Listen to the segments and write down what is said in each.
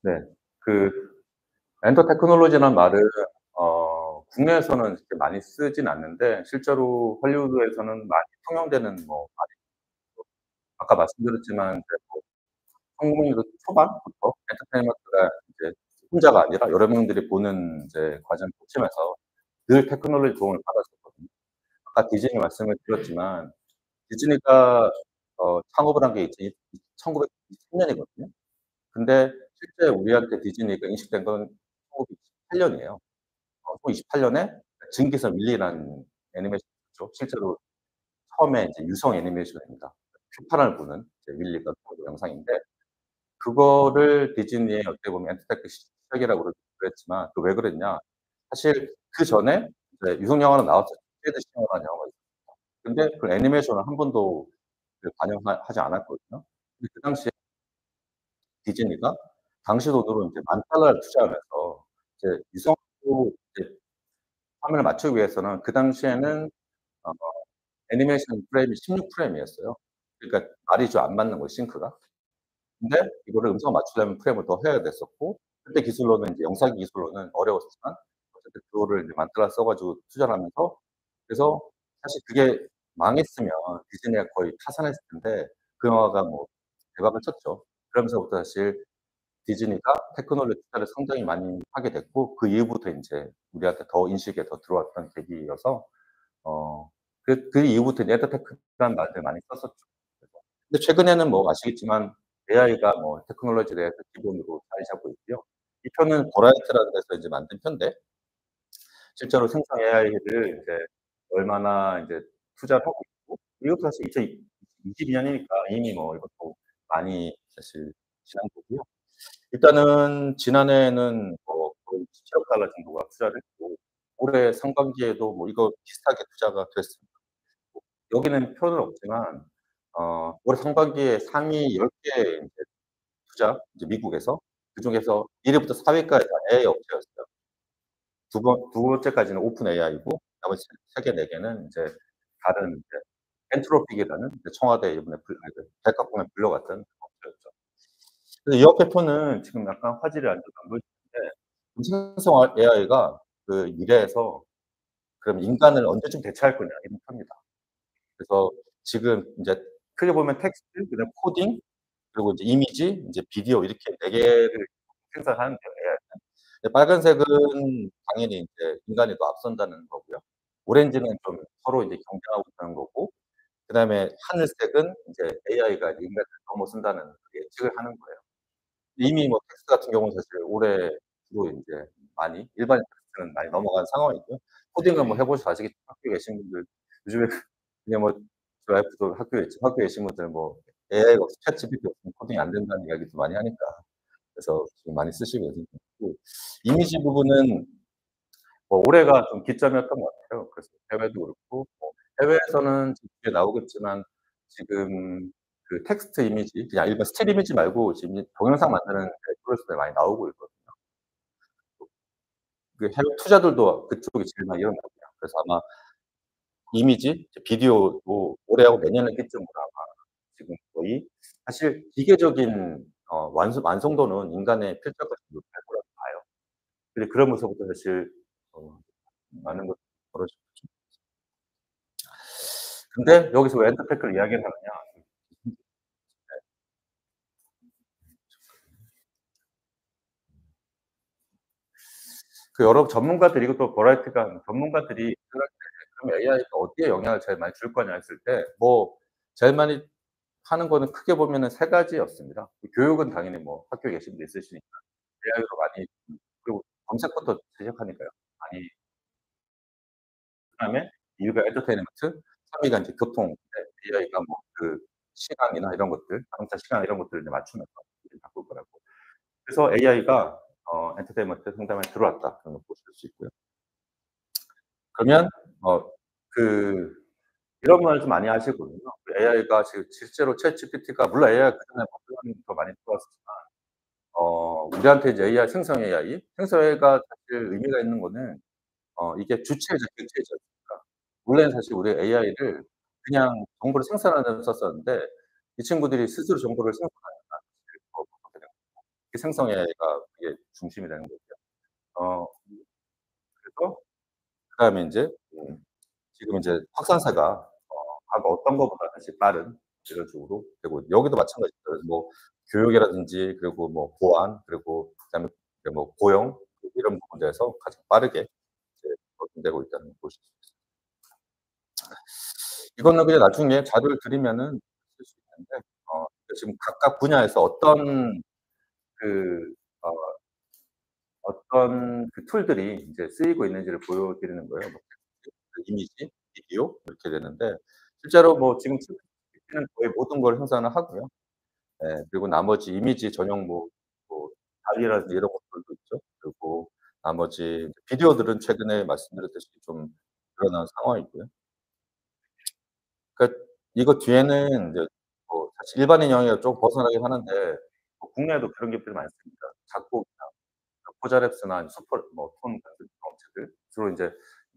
네. 그 엔터 테크놀로지라는 말을 국내에서는 이렇게 많이 쓰진 않는데 실제로 헐리우드에서는 많이 통용되는 뭐 말이 아까 말씀드렸지만 이제 뭐 1900년도 초반부터 엔터테인먼트가 이제 혼자가 아니라 여러 명들이 보는 이제 과정을 거치면서 늘 테크놀로지 도움을 받았었거든요. 아까 디즈니 말씀을 드렸지만 디즈니가 창업을 한 게 이제 1923 년이거든요. 근데 실제 우리한테 디즈니가 인식된 건 1928 년이에요. 1928 년에 증기선 윌리라는 애니메이션이 있었죠. 실제로 처음에 이제 유성 애니메이션입니다. 휘파람을 부는 이제 윌리가 나오는 영상인데 그거를 디즈니의 어떻게 보면 엔터테인먼트 시작이라고 그랬지만 그 왜 그랬냐. 사실 그전에 이제 유성 영화는 나왔었죠. 테드 싱어라는 영화가 있었습니다. 근데 그 애니메이션을 한 번도 하지 않았거든요. 근데 그 당시에 디즈니가 당시 돈으로 인제 $10,000,000를 투자하면서 이제 유성으로 이제 화면을 맞추기 위해서는 그 당시에는 어 애니메이션 프레임이 16 프레임이었어요. 그러니까 말이 좀 안 맞는 거예요, 싱크가. 근데 이거를 음성을 맞추려면 프레임을 더 해야 됐었고 그때 기술로는 이제 영상기 기술로는 어려웠지만 어쨌든 그거를 이제 만들어 써 가지고 투자를 하면서 그래서 사실 그게 망했으면 디즈니가 거의 타산했을 텐데 그 영화가 뭐 대박을 쳤죠. 그러면서부터 사실 디즈니가 테크놀로지 투자를 상당히 많이 하게 됐고 그 이후부터 인제 우리한테 더 인식에 더 들어왔던 계기여서 그 이후부터 이제 엔터테크라는 말을 많이 썼었죠. 그래서 근데 최근에는 뭐 아시겠지만 AI가 뭐 테크놀로지에 대해서 기본으로 자리 잡고 있고요. 이 편은 버라이어티라는 데서 이제 만든 편인데 실제로 생성 AI를 이제 얼마나 인제 투자를 하고 있고 이것도 사실 2022 년이니까 이미 뭐 이것도 많이 사실 지난 거고요. 일단은 지난해에는 뭐 거의 17억 달러 정도가 투자를 했고 올해 상반기에도 뭐 이거 비슷하게 투자가 됐습니다. 뭐 여기는 표는 없지만 올해 상반기에 상위 10개 인제 투자 이제 미국에서 그중에서 1 위부터 4 위까지 다 AI 업체였어요. 두 번째까지는 오픈 AI고 나머지 3 개, 4 개는 인제 다른 이제 엔트로픽이라는 이제 청와대 이번에 그 백악관에 불려갔던 업체였죠. 그래서 이 어폐터는 지금 약간 화질이 안 좋아서 안 보이시는데 음성성 AI가 그 미래에서 그럼 인간을 언제쯤 대체할 거냐 이런 겁니다. 그래서 지금 인제 크게 보면 텍스트 그다음에 코딩 그리고 이제 이미지 인제 비디오 이렇게 4 개를 생산하는데요 AI는. 근데 빨간색은 당연히 인제 인간이 더 앞선다는 거고요. 오렌지는 좀 서로 이제 경쟁하고 있다는 거고 그다음에 하늘색은 인제 AI가 인간을 넘어선다는 그 예측을 하는 거예요. 이미 뭐 텍스트 같은 경우는 사실 올해 주로 인제 많이 일반인 텍스트는 많이 넘어간 상황이고요. 코딩은 뭐 해 보셔서 아시겠지만 학교에 계신 분들 요즘에 그냥 뭐 저희 와이프도 학교에 계신 분들 뭐 AI가 없이 챗GPT 없으면 코딩이 안 된다는 이야기도 많이 하니까 그래서 지금 많이 쓰시고 계신 것 같고 이미지 부분은 뭐 올해가 좀 기점이었던 것 같아요. 그래서 해외도 그렇고 뭐 해외에서는 지금 뒤에 나오겠지만 지금 그 텍스트 이미지 그냥 일반 스틸 이미지 말고 지금 동영상 만드는 프로젝트들이 많이 나오고 있거든요. 그 해외 투자들도 그쪽이 제일 많이 일어나고요. 그래서 아마 이미지, 이제 비디오도 올해하고 내년을 기점으로 아마 지금 거의 사실 기계적인 완성도는 인간의 필적까지 못할 거라고 봐요. 근데 그러면서부터 사실 어 많은 것들이 벌어지고 있죠. 근데 여기서 왜 엔터테크를 이야기를 하느냐. 그 여러 전문가들이 이것도 버라이어티가 전문가들이 생각할 때 그럼 AI가 어디에 영향을 제일 많이 줄 거냐 했을 때 뭐 제일 많이 하는 거는 크게 보면은 3 가지였습니다. 그 교육은 당연히 뭐 학교에 계신 분도 있으시니까 AI로 많이 그리고 검색부터 시작하니까요. 많이 그다음에 2 위가 엔터테인먼트, 3 위가 인제 교통 AI가 뭐 그 시간이나 이런 것들, 자동차 시간 이런 것들을 이제 맞추면서 이제 바꿀 거라고. 그래서 AI가 엔터테인먼트 상당히 많이 들어왔다. 그런 걸 보실 수 있고요. 그러면 어 그 이런 말 좀 많이 하시거든요. 그 AI가 지금 실제로 챗GPT가 물론 AI가 그전에 더 많이 들어왔었지만 우리한테 이제 AI 생성 AI, 생성 AI가 사실 의미가 있는 거는 이게 주체적, 객체적이니까. 원래는 사실 우리 AI를 그냥 정보를 생산하는 데 썼었는데 이 친구들이 스스로 정보를 생산하니까 사실 더 그렇게 된 거죠. 그 생성 AI가 그게 중심이 되는 거죠. 어 그래서 그다음에 인제 지금 인제 확산세가 과거 어떤 거보다 사실 빠른 이런 쪽으로 되고 여기도 마찬가지입니다. 뭐 교육이라든지 그리고 뭐 보안 그리고 그다음에 이제 뭐 고용 이런 부분들에서 가장 빠르게 이제 발전되고 있다는 걸 보실 수 있습니다. 이거는 그냥 나중에 자료를 드리면은 아실 수 있는데 지금 각각 분야에서 그 어 어떤 그 툴들이 인제 쓰이고 있는지를 보여드리는 거예요. 뭐 텍스트, 이미지, 비디오 이렇게 되는데 실제로 뭐 지금 챗GPT는 거의 모든 걸 형상을 하고요. 예. 그리고 나머지 이미지 전용 뭐 DALL-E라든지 이런 것들도 있죠. 그리고 나머지 이제 비디오들은 최근에 말씀드렸듯이 좀 늘어난 상황이고요. 그러니까 이거 뒤에는 인제 뭐 사실 일반인 영역을 좀 벗어나긴 하는데 뭐 국내에도 그런 기업들이 많습니다. 작곡이나 포자랩스나 슈퍼 뭐 톤 같은 그런 업체들 주로 인제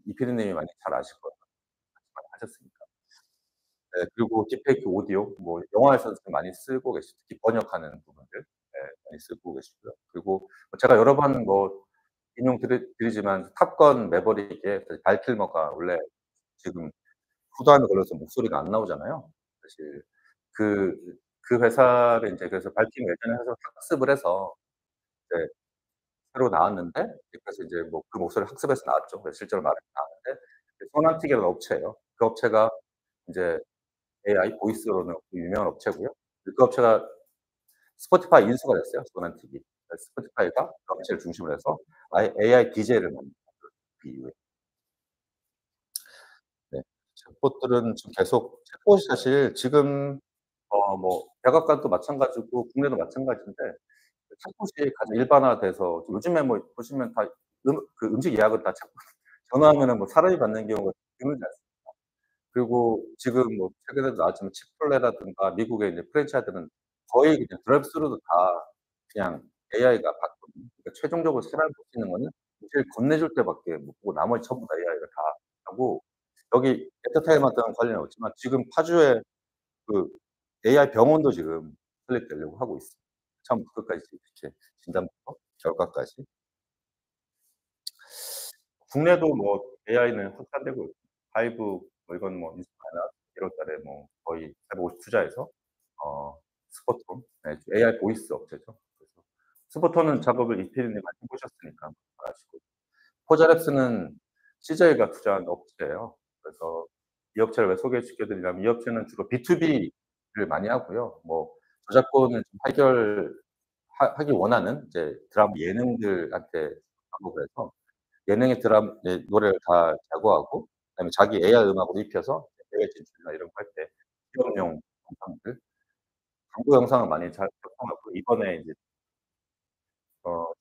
이 피디님이 많이 잘 아실 거예요. 많이 하셨으니까. 네. 그리고 딥페이크 오디오 뭐 영화에서도 좀 많이 쓰고 계시죠. 특히 번역하는 부분들 많이 쓰고 계시고요. 그리고 제가 여러 번 뭐 인용 드리지만 탑건 매버릭에 그 발 kilmer가 원래 지금 후두암에 걸려서 목소리가 안 나오잖아요. 사실 그 그 회사를 인제 그래서 발킬머 예전에 해서 학습을 해서 이제 새로 나왔는데 그래서 이제 뭐 그 목소리를 학습해서 나왔죠. 그래서 실제로 말이 나왔는데 그 소나틱이라는 업체예요. 그 업체가 인제 AI 보이스로는 유명한 업체고요. 그 업체가 스포티파이 인수가 됐어요, 소나틱이. 그래서 스포티파이가 그 업체를 중심으로 해서 아예 AI DJ를 만든 거죠, 그 이후에. 네. 챗봇들은 지금 계속 챗봇이 사실 지금 뭐 백악관도 마찬가지고 국내도 마찬가지인데 그 챗봇이 가장 일반화돼서 요즘에 뭐 보시면 다 그 음식 예약은 다 챗봇 전화하면은 뭐 사람이 받는 경우가 드물지 않습니까? 그리고 지금 뭐 최근에도 나왔지만 치폴레라든가 미국의 이제 프랜차이즈들은 거의 그냥 드라이브 스루도 다 그냥 AI가 받거든요. 그러니까 최종적으로 사람이 볼 수 있는 거는 제일 건네줄 때밖에 못 보고 나머지 전부 다 AI가 다 하고 여기 엔터테인먼트랑 관련이 없지만 지금 파주에 그 AI 병원도 지금 설립되려고 하고 있어요. 처음부터 끝까지 이렇게 진단부터 결과까지. 국내도 뭐 AI는 확산되고 있고 하이브 뭐 이건 뭐 인스타나 1월 달에 뭐 거의 450 투자해서 어 스포톤 AI 보이스 업체죠. 그래서 스포톤은 작업을 이피디님 많이 해 보셨으니까 잘 아시고 포자랩스는 CJ가 투자한 업체예요. 그래서 이 업체를 왜 소개시켜 드리냐면 이 업체는 주로 B2B를 많이 하고요. 뭐 저작권을 좀 하길 원하는 이제 드라마 예능들한테 작업을 해서 예능의 노래를 다 작곡하고 그다음에 자기 AI 음악으로 입혀서 해외 진출이나 이런 거 할 때 실험용 영상들 광고 영상을 많이 잘 작성하고 이번에 이제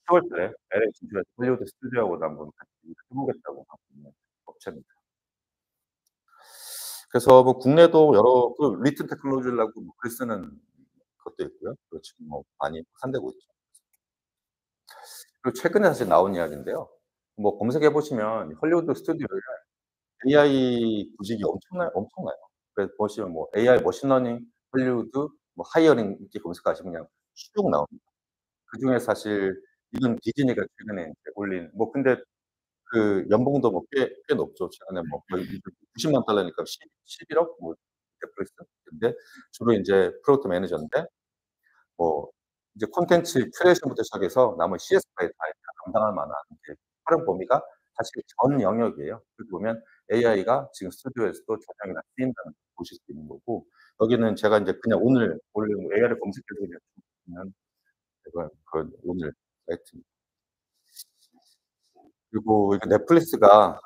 10월 달에 LA 진출해서 헐리우드 스튜디오하고도 한번 같이 일을 해 보겠다고 하고 있는 업체입니다. 그래서 뭐 국내도 여러 그 리튼 테크놀로지라고 뭐 글 쓰는 것도 있고요. 그 지금 뭐 많이 확산되고 있죠. 그리고 최근에 사실 나온 이야기인데요. 뭐 검색해 보시면 헐리우드 스튜디오에 AI 구직이 엄청나요. 그래서 보시면 뭐 AI 머신러닝 헐리우드 뭐 하이어링 이렇게 검색하시면 그냥 쭉 나옵니다. 그중에 사실 이건 디즈니가 최근에 인제 올린 뭐 근데 그 연봉도 뭐 꽤 높죠. 최근에 뭐 거의 90만 달러니까 11억 뭐 넷플릭스. 근데 주로 인제 프로덕트 매니저인데 뭐 이제 콘텐츠 큐레이션부터 시작해서 남은 CS까지 다 감당할 만한 이제 활용 범위가 사실 전 영역이에요. 그렇게 보면 AI가 지금 스튜디오에서도 적용이 다 쓰인다는 걸 보실 수 있는 거고 여기는 제가 인제 그냥 오늘 올린 AI를 검색해서 그냥 보면 제가 그 오늘 사이트입니다. 그리고 이게 넷플릭스가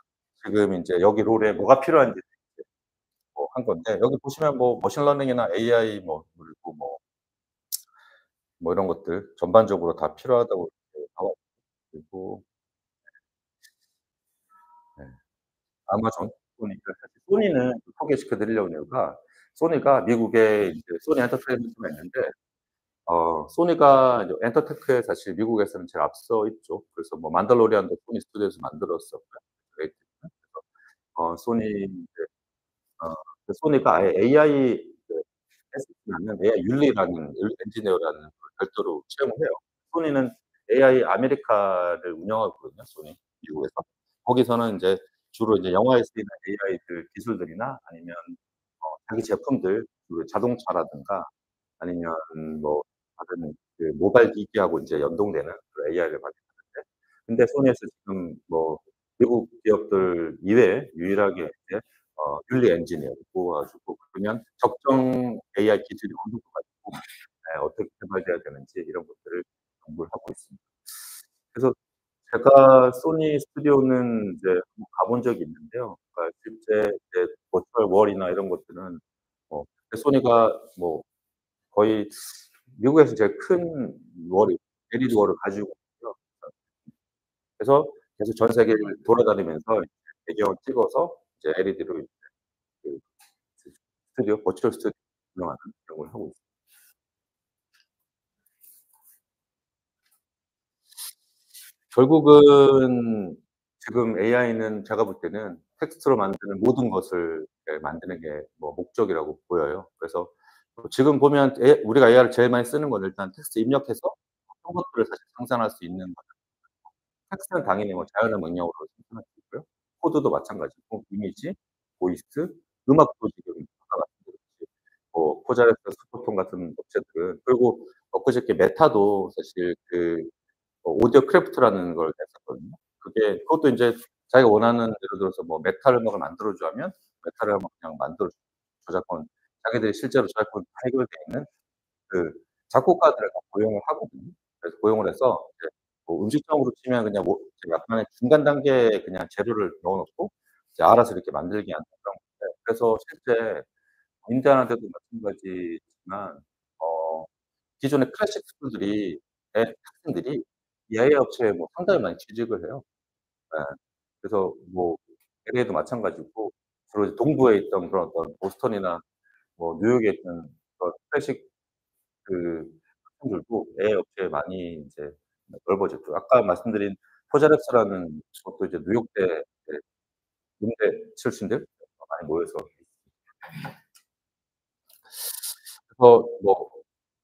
지금 인제 여기 롤에 뭐가 필요한지 이제 뭐 한 건데 여기 보시면 뭐 머신러닝이나 AI 뭐 그리고 뭐 이런 것들 전반적으로 다 필요하다고 이렇게 나와 있고 네. 아마존, 소니 사실 소니는 소개시켜 드리려는 이유가 소니가 미국에 이제 소니 엔터테인먼트가 있는데 소니가 이제 엔터테크에 사실 미국에서는 제일 앞서 있죠. 그래서 뭐 만달로리안도 소니 스튜디오에서 만들었었고요. 그레이트는. 소니 이제 어 소니가 아예 AI 그 테스트하는 AI 윤리라는 엔지니어라는 걸 별도로 채용을 해요. 소니는 AI 아메리카를 운영하고 있거든요, 소니 미국에서. 거기서는 인제 주로 이제 영화에 쓰이는 AI들 기술들이나 아니면 자기 제품들 그 자동차라든가 아니면 뭐 다른 그 모바일 기기하고 인제 연동되는 그 AI를 많이 하는데, 근데 소니에서 지금 뭐 미국 기업들 이외에 유일하게 이제 윤리 엔지니어를 뽑아 가지고, 그러면 적정 AI 기술이 어느 정도 가지고 어떻게 개발돼야 되는지 이런 것들을 연구를 하고 있습니다. 그래서 제가 소니 스튜디오는 이제 한번 가본 적이 있는데요. 그러니까 실제 이제 버추얼 월이나 이런 것들은 소니가 뭐 거의 미국에서 제일 큰 월이 LED 월을 가지고 있고요. 그래서 계속 전 세계를 돌아다니면서 배경을 찍어서 이제 LED로 이제 그 스튜디오, 버추얼 스튜디오 운영하는 그런 걸 하고 있습니다. 결국은 지금 AI는 제가 볼 때는 텍스트로 만드는 모든 것을 만드는 게 뭐 목적이라고 보여요. 그래서 지금 보면 우리가 AI를 제일 많이 쓰는 건 일단 텍스트 입력해서 어떤 것들을 사실 생산할 수 있는 거죠. 텍스트는 당연히 뭐 자연어 명령어로 생산할 수 있고요. 코드도 마찬가지고 이미지, 보이스, 음악도 지금 아까 말씀드렸듯이 포자레스, 스포톤 같은 업체들은, 그리고 엊그저께 메타도 사실 오디오 크래프트라는 걸 냈었거든요. 그것도 인제 자기가 원하는, 예를 들어서 뭐 메탈 음악을 만들어 줘 하면 메탈 음악 그냥 만들어 줘. 저작권, 자기들이 실제로 저작권이 다 해결돼 있는 그 작곡가들을 다 고용을 하거든요. 그래서 고용을 해서 이제 뭐 음식점으로 치면 그냥 뭐 이제 약간의 중간 단계에 그냥 재료를 넣어 놓고 이제 알아서 이렇게 만들게 하는 그런 건데, 그래서 실제 인디아나대도 마찬가지지만 어 기존의 클래식 스쿨들이 학생들이 이 AI 업체에 뭐 상당히 많이 취직을 해요. 예. 그래서 뭐 LA도 마찬가지고 주로 이제 동부에 있던 그런 어떤 보스턴이나 뭐 뉴욕에 있던 그런 클래식 그 학생들도 AI 업체에 많이 인제 넓어졌죠. 아까 말씀드린 포자렉스라는 것도 이제 뉴욕대 이제 음대 출신들 많이 모여서, 그래서 뭐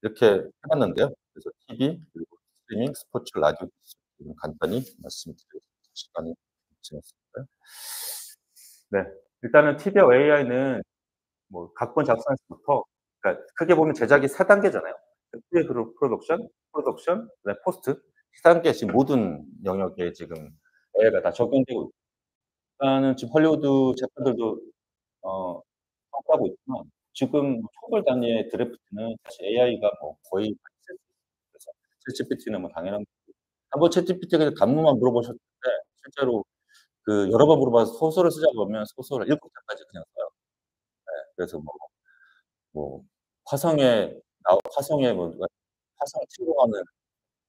이렇게 해 봤는데요. 그래서 TV 그리고 스트리밍, 스포츠, 라디오 지금 간단히 말씀드렸 시간이 지났습니다. 네. 일단은 TV와 AI는 뭐 각본 작성에서부터, 그러니까 크게 보면 제작이 3 단계잖아요. 프리 프로덕션, 그다음에 포스트, 3 단계 지금 모든 영역에 지금 AI가 다 적용되고 있고, 일단은 지금 헐리우드 제품들도 어 평가하고 있지만 지금 초벌 단위의 드래프트는 사실 AI가 뭐 거의 많이 쓸 수 있어요. 그래서 챗GPT는 뭐 당연한 거고, 한번 챗GPT에 그냥 간문만 물어보셨을 때 실제로 여러 번 물어봐서 소설을 쓰자고 하면 소설을 7 장까지 그냥 써요. 그래서 화성에 화성에 뭐 누가 화성 침공하는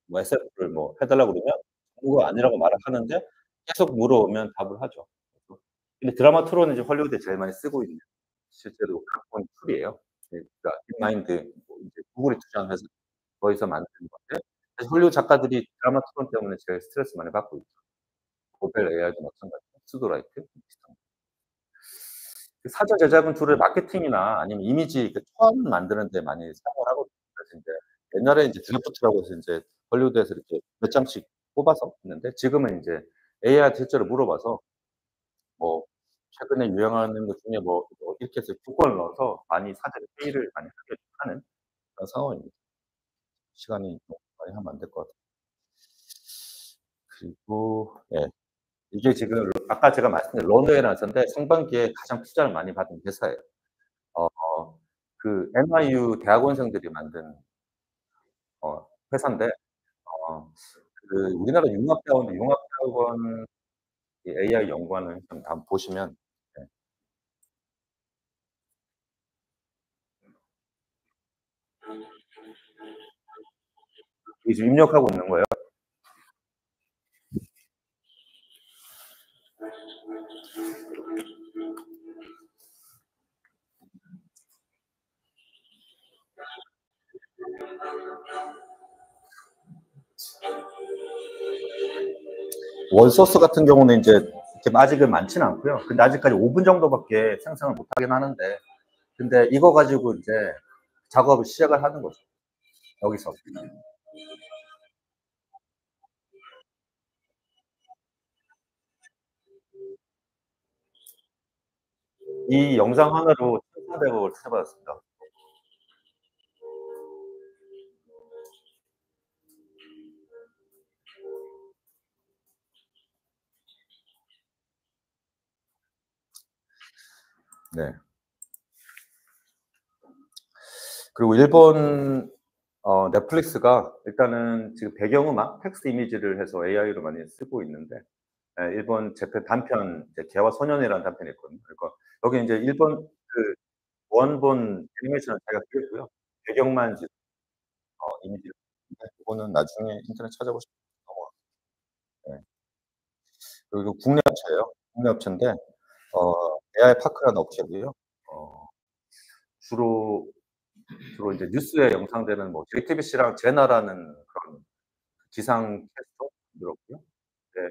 뭐 SF를 뭐 해 달라고 그러면 전부가 아니라고 말을 하는데 계속 물어오면 답을 하죠. 그래서 근데 드라마 트론은 이제 헐리우드에 제일 많이 쓰고 있는 실제로 각본 툴이에요. 그러니까 딥마인드, 뭐 이제 구글이 투자한 회사 거기서 만든 건데, 사실 헐리우드 작가들이 드라마 트론 때문에 제일 스트레스 많이 받고 있죠. 오펠 AI도 마찬가지고 수도라이트 비슷한 거. 사전 제작은 주로 마케팅이나 아니면 이미지 초안 만드는 데 많이 사용을 하거든요. 그래서 인제 옛날에 인제 드래프트라고 해서 인제 헐리우드에서 이렇게 몇 장씩 뽑아서 했는데, 지금은 인제 AI한테 실제로 물어봐서 뭐 최근에 유행하는 것 중에 이렇게 해서 조건을 넣어서 많이 사전 회의를 많이 하게 하는 그런 상황입니다. 시간이 뭐 많이 하면 안 될 것 같아요. 그리고 예. 이게 지금 아까 제가 말씀드린 런웨이라는 회사인데 상반기에 가장 투자를 많이 받은 회사예요. 어 NYU 대학원생들이 만든 회사인데 어 우리나라 융합대학원 이 AI 연구하는 회사입니다. 한번 보시면 네. 이게 지금 입력하고 있는 거예요. 원소스 같은 경우는 인제 이렇게 아직은 많지는 않고요. 근데 아직까지 5분 정도밖에 생성을 못 하긴 하는데, 근데 이거 가지고 인제 작업을 시작을 하는 거죠, 여기서. 이 영상 하나로 1,400억을 투자받았습니다. 네. 그리고 일본 넷플릭스가 일단은 지금 배경음악 텍스트 이미지를 해서 AI로 많이 쓰고 있는데, 예, 일본 재팬 단편 이제 개화 소년이라는 단편이 있거든요. 그러니까 여기 인제 일본 그 원본 애니메이션을 자기가 그렸고요. 배경만 이제 이미지를 근데 그거는 나중에 인터넷 찾아보시면 나와요. 네. 그리고 국내 업체예요. 국내 업체인데 AI 파크라는 업체고요. 어 주로 이제 뉴스에 영상되는 뭐 JTBC랑 제나라는 그런 기상 캐스터 들었고요. 네.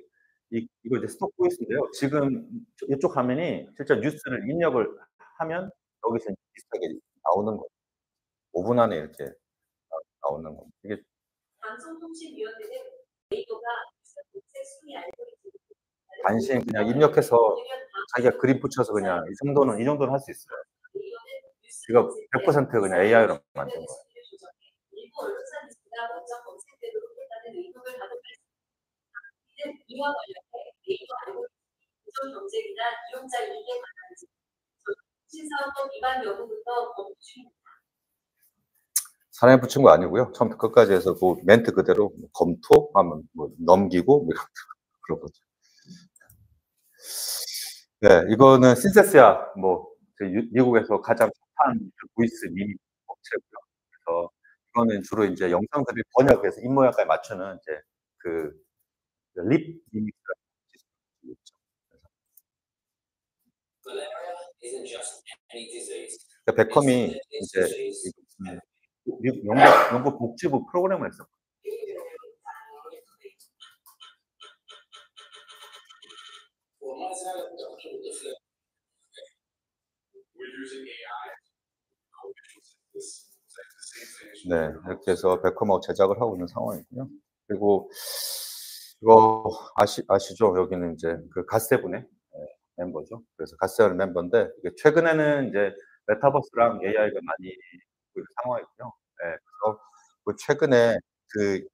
이거 이제 스톡 보이스인데요. 지금 이쪽 화면이 실제 뉴스를 입력을 하면 여기서 비슷하게 나오는 거예요. 5분 안에 이렇게 나오는 겁니다. 이게 방송통신위원회는 데이터가 검색 순위 알고리즘을 간신 그냥 입력해서 자기가 그림 붙여서 그냥 이 정도는 할 수 있어요. 이거 100% 그냥 AI로 만든 거예요. 일부 언론사 뉴스가 먼저 검색되도록 했다는 의혹을 받은 이는 이와 관련해 네이버 알고리즘 구조 경쟁이나 이용자 이익에 관한 신사업법 위반 여부부터 검토 중입니다. 사람이 붙인 거 아니고요. 처음부터 끝까지 해서 그 멘트 그대로 검토하면 뭐 넘기고 뭐 이렇게 그런 거죠. 네, 이거는 신세스야 뭐 미국에서 가장 핫한 그 보이스 미니 업체고요. 그래서 이거는 주로 인제 영상들을 번역해서 입모양까지 맞추는 이제 그 립 미믹스라는 기술이 있죠. 그래서 베컴이 이제 미국 영국 복지부 프로그램을 했었거든요. 네. 이렇게 해서 베컴하고 제작을 하고 있는 상황이고요. 그리고 이거 아시죠? 여기는 인제 그 갓세븐의 멤버죠. 그래서 갓세븐 멤버인데 이게 최근에는 인제 메타버스랑 AI가 많이 그 상황이고요. 예. 그래서 그 최근에 그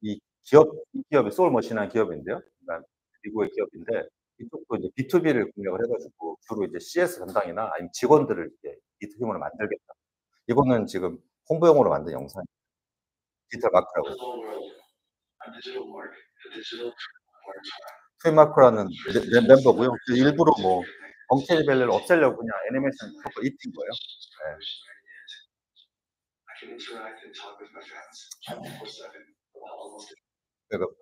이 기업이 소울머신이라는 기업인데요. 그러니까 미국의 기업인데 이쪽도 이제 B2B를 공략을 해 가지고 주로 이제 CS 담당이나 아니면 직원들을 이제 B2B용으로 만들겠다. 이거는 지금 홍보용으로 만든 영상이에요. 디지털 마크라고. 트윗마크라는 멤버고요. 그 일부러 뭐 언캐치 밸리를 없애려고 그냥 애니메이션 섞어 입힌 거예요. 예. 그러니까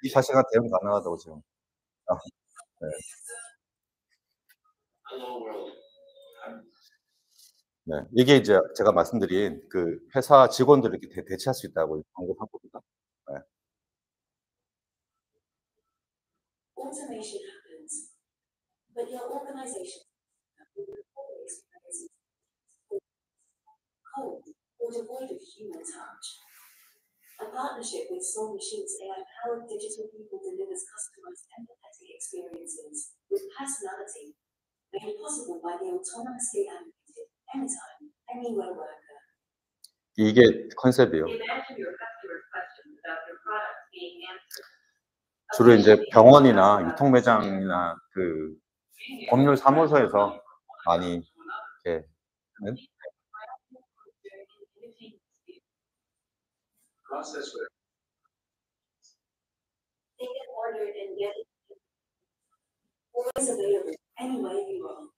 24 시간 대응 가능하다고 지금. 아 네. 네. 이게 이제 제가 말씀드린 그 회사 직원들을 이렇게 대체할 수 있다고 광고한 겁니다. 네. Automation happens, but your organization will always recognize code or devoid of human touch. A partnership with Soul Machines AI-powered digital people delivers customized empathetic experiences with personality, made possible by the autonomously animated, anytime, anywhere worker. 이게 컨셉이에요. Imagine your customer's questions about their product being answered. 주로 인제 병원이나 유통 매장이나 그 법률 사무소에서 많이 이렇게 하는 They get ordered and get it always available anywhere you are.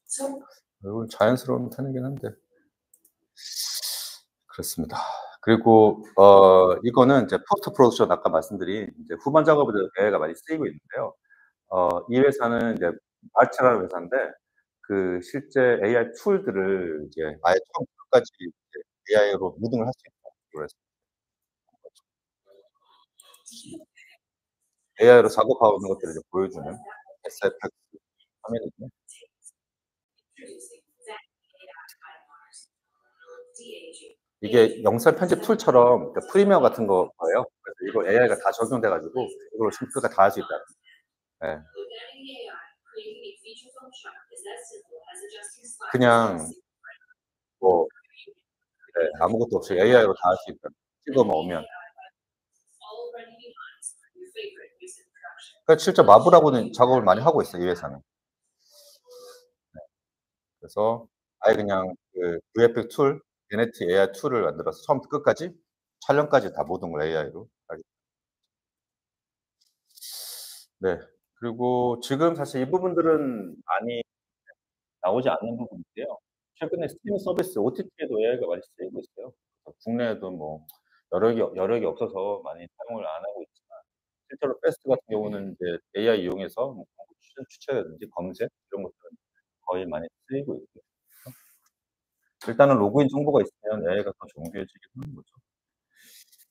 So 이건 자연스러운 편이긴 한데 그렇습니다. 그리고 이거는 이제 포스트 프로덕션 아까 말씀드린 이제 후반 작업에도 AI가 많이 쓰이고 있는데요. 이 회사는 이제 알츠라는 회사인데 그 실제 AI 툴들을 이제 아예 처음부터 끝까지 이제 AI로 무등을 할 수 있다. 그래서 AI로 작업하고 있는 것들을 이제 보여주는 SFX 화면이고요. 이게 영상 편집 툴처럼 그 프리미어 같은 거예요. 그래서 이거 AI가 다 적용돼 가지고 이걸로 지금 그가 다 할 수 있다는. 예. 그냥 뭐 네 아무것도 없이 AI로 다 할 수 있다. 찍어 놓으면. 그러니까 실제 마블하고는 작업을 많이 하고 있어요, 이 회사는. 그래서 아예 그냥 그 VFX 툴, 제네티 AI 툴을 만들어서 처음부터 끝까지 촬영까지 다 모든 걸 AI로 하기. 네. 그리고 지금 사실 이 부분들은 많이 나오지 않는 부분인데요. 최근에 스트리밍 서비스 OTT에도 AI가 많이 쓰이고 있어요. 국내에도 뭐 여력이 없어서 많이 사용을 안 하고 있지만 실제로 패스트 같은 경우는 이제 AI 이용해서 뭐 광고 추천이라든지 검색 이런 것들은 거의 많이 쓰이고 있고요. 일단은 로그인 정보가 있으면 AI가 더 정교해지긴 하는 거죠.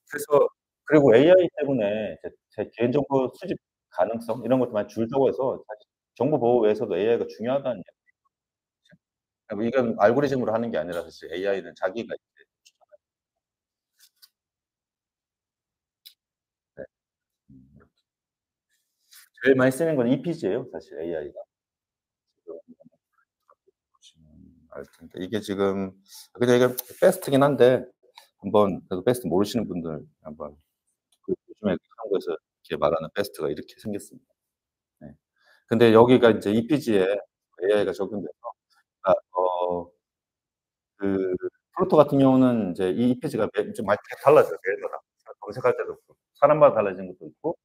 그래서 그리고 AI 때문에 제 개인정보 수집 가능성 이런 것도 많이 줄다고 해서 사실 정보 보호 위해서도 AI가 중요하다는 이야기죠. 뭐 이건 알고리즘으로 하는 게 아니라 사실 AI는 자기가 이제 추천하는. 네. 이렇게 제일 많이 쓰는 건 EPG예요, 사실 AI가. 지금 보시면 알 텐데 이게 지금 근데 이게 베스트긴 한데 한번 그래도 베스트 모르시는 분들 한번 그 요즘에 한국에서 이렇게 말하는 베스트가 이렇게 생겼습니다. 네. 근데 여기가 인제 EPG에 AI가 적용돼서 그러니까 그 플루토 같은 경우는 인제 이 EPG가 좀 많이 달라져요, 매일마다. 검색할 때도 그렇고 사람마다 달라지는 것도 있고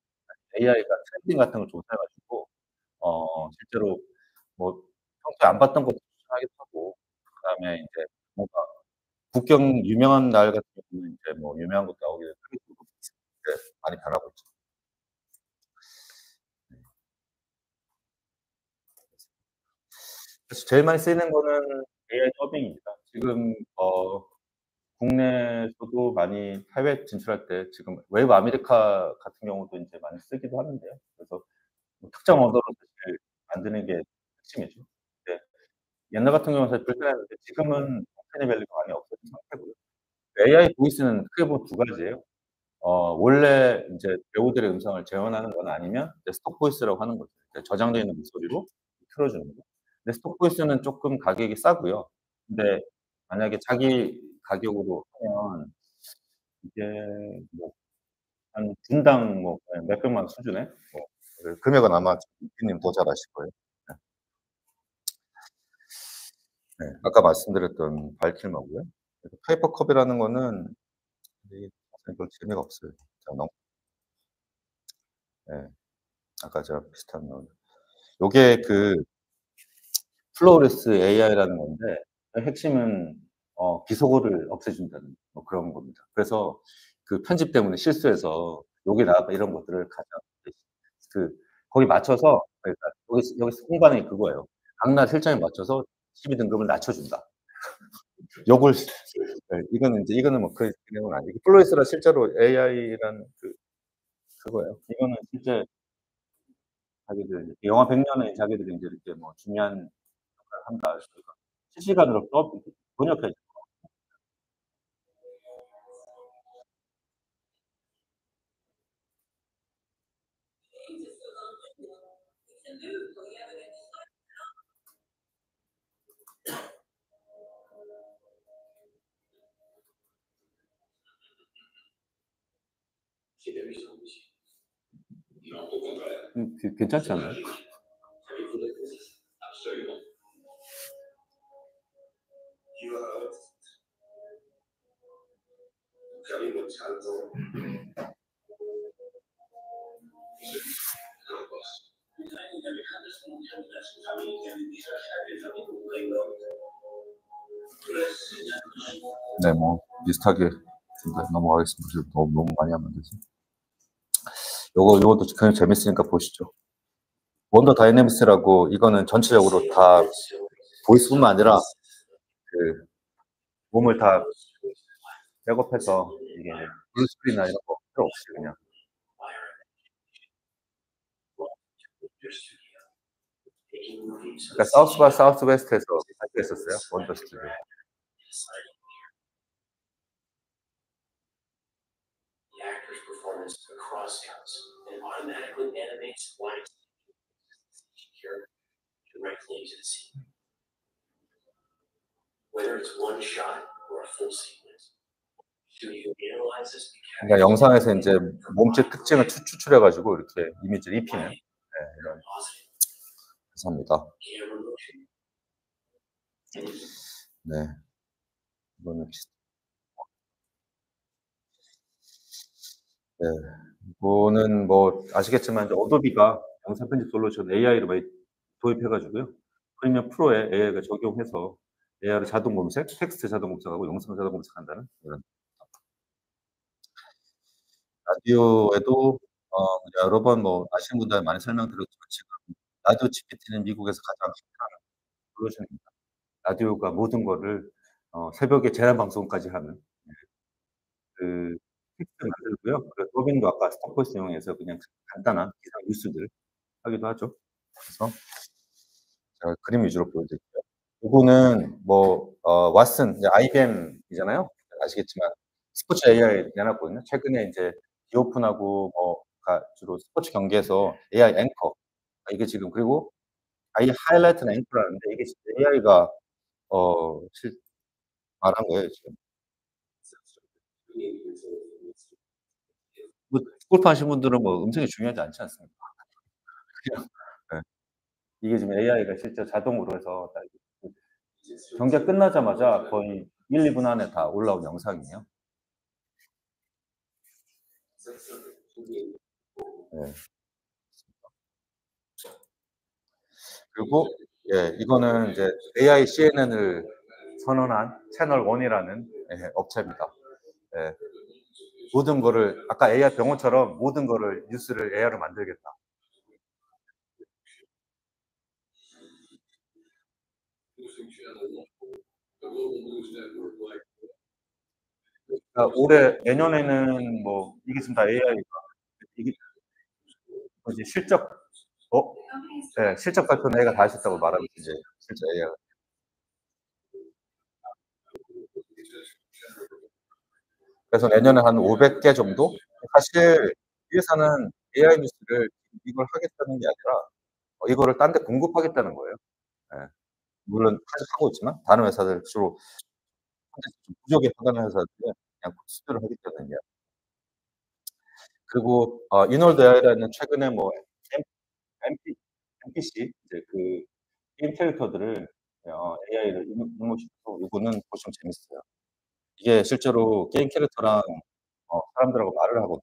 AI가 트렌딩 같은 걸 조사해 가지고 실제로 뭐 평소에 안 봤던 것도 추천하기도 하고 그다음에 인제 뭔가 국경 유명한 날 같은 경우는 이제 뭐 유명한 것도 나오게 되고 네 많이 변하고 있죠. 네. 그래서 제일 많이 쓰이는 거는 AI 더빙입니다. 지금 국내에서도 많이 해외 진출할 때 지금 웨이브 아메리카 같은 경우도 인제 많이 쓰기도 하는데요. 그래서 뭐 특정 언어로 사실 만드는 게 핵심이죠. 네. 옛날 같은 경우는 사실 불편했는데 지금은 언패니 밸리가 많이 없어진 상태고요. AI 보이스는 크게 보면 두 가지예요. 원래 인제 배우들의 음성을 재현하는 거나 아니면 이제 스톡 보이스라고 하는 거죠. 그러니까 저장되어 있는 목소리로 틀어 주는 거. 근데 스톡 보이스는 쪼끔 가격이 싸고요. 근데 만약에 자기 가격으로 하면 이게 뭐 한 분당 뭐 예 몇백만 원 수준의 뭐 그 금액은 아마 피디님 더 잘 아실 거예요. 네. 네. 아까 말씀드렸던 발킬머고요. 그래서 페이퍼 컵이라는 거는 이게 사실 별 재미가 없어요. 자 너무 예. 아까 제가 비슷한 거 요게 그 플로레스 AI라는 건데 그 핵심은 비속어를 없애준다는 뭐 그런 겁니다. 그래서 그 편집 때문에 실수해서 "욕이 나왔다." 이런 것들을 가장 그 거기 맞춰서 그러니까 여기 홍반응이 그거예요. 각나 설정에 맞춰서 시비 등급을 낮춰준다. 욕을 네 이거는 인제 이거는 뭐 그 개념은 아니고 플로레스가 실제로 AI라는 그거예요. 이거는 실제 자기들 영화 100 년에 자기들이 인제 이렇게 뭐 중요한 역할을 한다. 그러니까 실시간으로 번역해 줘. 괜찮지 않나요? 네 뭐 비슷하게 네 넘어가겠습니다. 지금 너무 많이 하면 안 돼서. 요것도 그냥 재밌으니까 보시죠. 원더 다이내믹스라고 이거는 전체적으로 다 보이스뿐만 아니라 그 몸을 다 백업해서 이게 블루스크린이나 이런 거 필요 없이 그냥 그러니까 사우스 바이 사우스 웨스트에서 발표했었어요, 원더 스튜디오. 그러니까 영상에서 인제 몸짓 특징을 추출해 가지고 이렇게 이미지를 입히는 이런 회사입니다. 네. 이거는 네. 이거는 뭐 아시겠지만 이제 어도비가 영상 편집 솔루션 AI를 많이 도입해 가지고요. 프리미어 프로에 AI가 적용해서 AI로 자동 검색, 텍스트 자동 검색하고 영상 자동 검색한다는 이런 라디오에도 여러 번 뭐 아시는 분들 많이 설명드렸지만 지금 라디오 GPT는 미국에서 가장 핫한 솔루션입니다. 라디오가 모든 거를 새벽에 재난 방송까지 하는 그 텍스트 만들고요. 그 더빙도 아까 스타포스 이용해서 그냥 간단한 기상 뉴스들 하기도 하죠. 그래서 제가 그림 위주로 보여드릴게요. 요거는 뭐 왓슨 이제 IBM이잖아요. 아시겠지만 스포츠 AI 내놨거든요. 최근에 인제 디오픈하고 뭐가 주로 스포츠 경기에서 AI 앵커 이게 지금 그리고 하이라이트나 앵커라는데 이게 진짜 AI가 말한 거예요 지금. 뭐 골프 하시는 분들은 뭐 음성이 중요하지 않지 않습니까? 그냥 예. 이게 지금 AI가 실제 자동으로 해서 딱 그 경기가 끝나자마자 거의 1-2분 안에 다 올라온 영상이에요. 네. 그리고 이거는 이제 AI CNN을 선언한 채널 원이라는 업체입니다. 예. 모든 거를 아까 AI 병원처럼 모든 거를 뉴스를 AI로 만들겠다. 그러니까 올해 내년에는 뭐 이게 지금 다 AI가 이게 뭐지 어 실적 발표는 애가 다 하셨다고 말하면 이제 실제 AI가 그래서 내년에 한 500개 정도? 사실 이 회사는 AI 뉴스를 이걸 하겠다는 게 아니라 이거를 딴 데 공급하겠다는 거예요. 예. 물론 아직 하고 있지만 다른 회사들 주로 콘텐츠 좀 부족에 하는 회사들은 그냥 수주를 하겠다는 게 그리고 이놀드 AI라는 최근에 뭐 M MP NPC 이제 그 게임 캐릭터들을 AI를 응용시켜서 요거는 보시면 재밌어요. 이게 실제로 게임 캐릭터랑 사람들하고 말을 하거든요.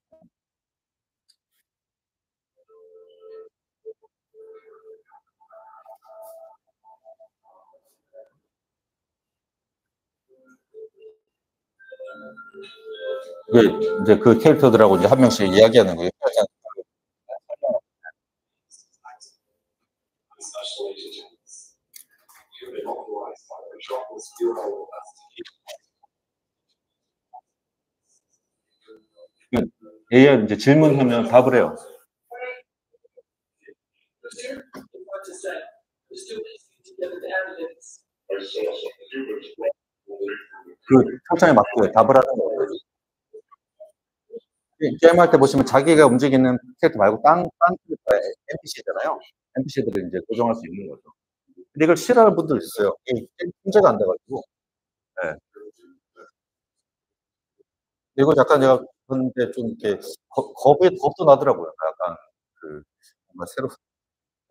이게 인제 그 캐릭터들하고 이제 한 명씩 이야기하는 거예요. AI는 인제 질문하면 답을 해요. 그 설정에 맞게 답을 하는 거예요. 게임할 때 보시면 자기가 움직이는 캐릭터 말고 딴 캐릭터의 NPC잖아요. NPC들을 인제 조정할 수 있는 거죠. 근데 이걸 싫어하는 분도 있어요. 게임 통제가 안 돼 가지고. 예. 이거 약간 제가 봤는데 좀 이렇게 겁도 나더라고요. 약간 그 뭔가 새로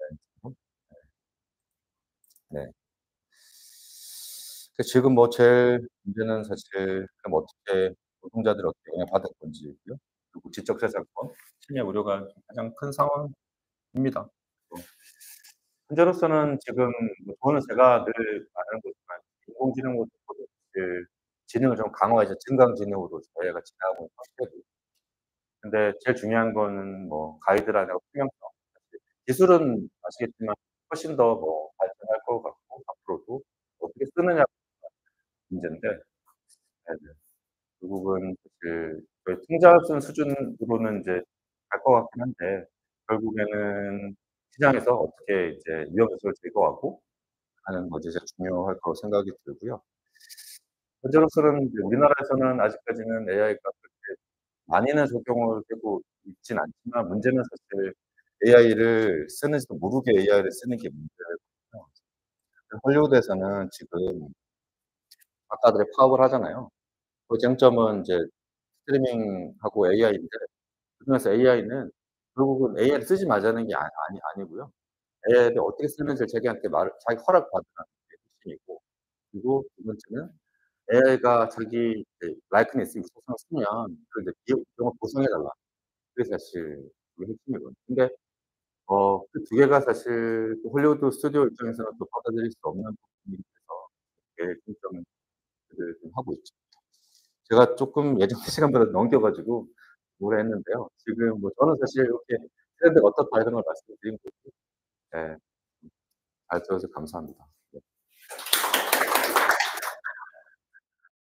네. 네. 그 지금 뭐 제일 문제는 사실 그럼 어떻게 노동자들이 어떻게 영향받을 건지고요. 그리고 지적 재산권 침해 우려가 가장 큰 상황입니다. 현재로서는 지금 뭐 저는 제가 늘 말하는 거지만 인공지능으로 그 지능을 좀 강화해서 증강지능으로 저희가 진화하고 있는 상태고 근데 제일 중요한 거는 뭐 가이드라인하고 투명성. 사실 기술은 아시겠지만 훨씬 더 뭐 발전할 것 같고 앞으로도 어떻게 쓰느냐가 문제인데 네네. 결국은 사실 저희 통제할 수 있는 수준으로는 인제 갈 것 같긴 한데 결국에는 시장에서 어떻게 이제 위험 요소를 제거하고 하는 것이 제일 중요할 거라고 생각이 들고요. 현재로서는 이제 우리나라에서는 아직까지는 AI가 그렇게 많이는 적용을 되고 있진 않지만 문제는 사실 AI를 쓰는지도 모르게 AI를 쓰는 게 문제거든요. 헐리우드에서는 지금 작가들이 파업을 하잖아요. 그 쟁점은 이제 스트리밍하고 AI인데 그중에서 AI는 결국은 AI를 쓰지 말자는 게 아니고요. AI를 어떻게 쓰는지를 자기한테 말을 자기 허락받으라는 게 핵심이고, 그리고 두 번째는 AI가 자기 이제 라이크니스 소설을 쓰면 그 이제 비용을 보상해 달라. 그게 사실 그게 핵심이거든요. 근데 그 두 개가 사실 또 헐리우드 스튜디오 입장에서는 또 받아들일 수 없는 부분이 돼서 그게 좀 하고 있죠. 제가 쪼끔 예정 시간보다 넘겨 가지고 오래 했는데요. 지금 뭐 저는 사실 이렇게 트렌드가 어떻다 이런 걸 말씀드린 거고, 예. 잘 들어 주셔서 감사합니다.